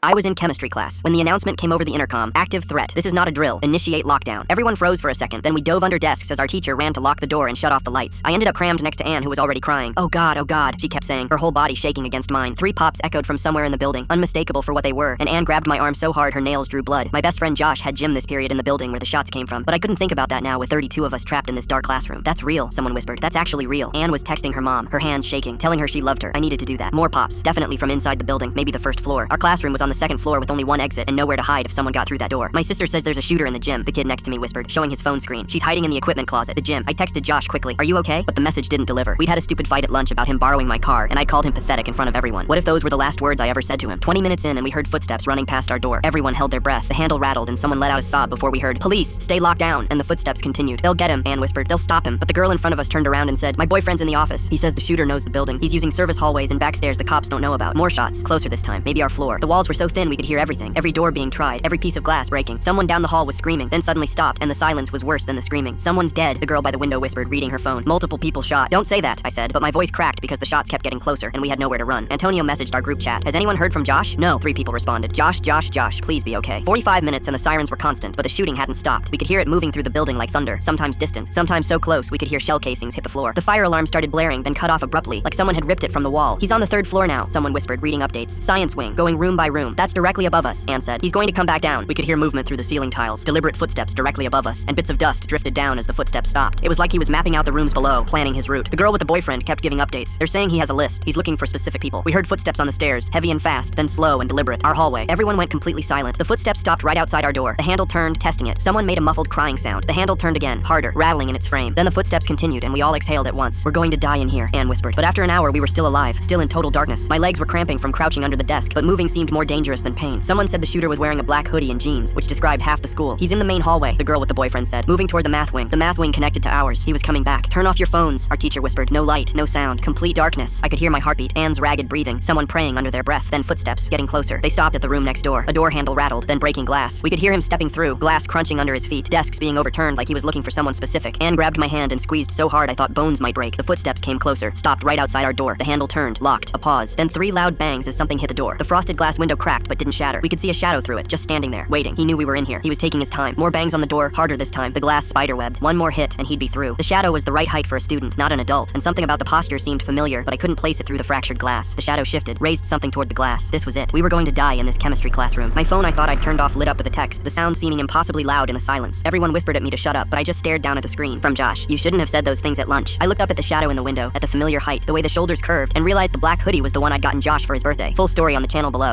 I was in chemistry class when the announcement came over the intercom. Active threat. This is not a drill. Initiate lockdown. Everyone froze for a second. Then we dove under desks as our teacher ran to lock the door and shut off the lights. I ended up crammed next to Anne, who was already crying. Oh God, she kept saying, her whole body shaking against mine. 3 pops echoed from somewhere in the building, unmistakable for what they were, and Anne grabbed my arm so hard her nails drew blood. My best friend Josh had gym this period in the building where the shots came from, but I couldn't think about that now with 32 of us trapped in this dark classroom. That's real, someone whispered. That's actually real. Anne was texting her mom, her hands shaking, telling her she loved her. I needed to do that. More pops, definitely from inside the building, maybe the first floor. Our classroom was on the second floor with only one exit and nowhere to hide if someone got through that door. My sister says there's a shooter in the gym, the kid next to me whispered, showing his phone screen. She's hiding in the equipment closet, the gym. I texted Josh quickly, are you okay? But the message didn't deliver. We'd had a stupid fight at lunch about him borrowing my car, and I'd called him pathetic in front of everyone. What if those were the last words I ever said to him? 20 minutes in and we heard footsteps running past our door. Everyone held their breath. The handle rattled and someone let out a sob before we heard, police, stay locked down, and the footsteps continued. They'll get him, Anne whispered. They'll stop him. But the girl in front of us turned around and said, my boyfriend's in the office. He says the shooter knows the building. He's using service hallways and backstairs the cops don't know about. More shots, closer this time, maybe our floor. The walls were so thin we could hear everything. Every door being tried, every piece of glass breaking. Someone down the hall was screaming, then suddenly stopped, and the silence was worse than the screaming. Someone's dead, the girl by the window whispered, reading her phone. Multiple people shot. Don't say that, I said, but my voice cracked because the shots kept getting closer, and we had nowhere to run. Antonio messaged our group chat. Has anyone heard from Josh? No, 3 people responded. Josh, please be okay. 45 minutes and the sirens were constant, but the shooting hadn't stopped. We could hear it moving through the building like thunder, sometimes distant, sometimes so close we could hear shell casings hit the floor. The fire alarm started blaring, then cut off abruptly, like someone had ripped it from the wall. He's on the 3rd floor now, someone whispered, reading updates. Science wing, going room by room. That's directly above us, Anne said. He's going to come back down. We could hear movement through the ceiling tiles, deliberate footsteps directly above us, and bits of dust drifted down as the footsteps stopped. It was like he was mapping out the rooms below, planning his route. The girl with the boyfriend kept giving updates. They're saying he has a list. He's looking for specific people. We heard footsteps on the stairs, heavy and fast, then slow and deliberate. Our hallway. Everyone went completely silent. The footsteps stopped right outside our door. The handle turned, testing it. Someone made a muffled crying sound. The handle turned again, harder, rattling in its frame. Then the footsteps continued, and we all exhaled at once. We're going to die in here, Anne whispered. But after an hour, we were still alive, still in total darkness. My legs were cramping from crouching under the desk, but moving seemed more dangerous than pain. Someone said the shooter was wearing a black hoodie and jeans, which described half the school. He's in the main hallway, the girl with the boyfriend said, moving toward the math wing. The math wing connected to ours. He was coming back. Turn off your phones, our teacher whispered. No light, no sound, complete darkness. I could hear my heartbeat, Anne's ragged breathing, someone praying under their breath, then footsteps getting closer. They stopped at the room next door. A door handle rattled, then breaking glass. We could hear him stepping through, glass crunching under his feet, desks being overturned like he was looking for someone specific. Anne grabbed my hand and squeezed so hard I thought bones might break. The footsteps came closer, stopped right outside our door. The handle turned, locked, a pause, then 3 loud bangs as something hit the door. The frosted glass window cracked but didn't shatter. We could see a shadow through it, just standing there, waiting. He knew we were in here. He was taking his time. More bangs on the door, harder this time. The glass spiderwebbed. One more hit and he'd be through. The shadow was the right height for a student, not an adult, and something about the posture seemed familiar, but I couldn't place it through the fractured glass. The shadow shifted, raised something toward the glass. This was it. We were going to die in this chemistry classroom. My phone I thought I'd turned off lit up with a text, the sound seeming impossibly loud in the silence. Everyone whispered at me to shut up, but I just stared down at the screen. From Josh, you shouldn't have said those things at lunch. I looked up at the shadow in the window, at the familiar height, the way the shoulders curved, and realized the black hoodie was the one I'd gotten Josh for his birthday. Full story on the channel below.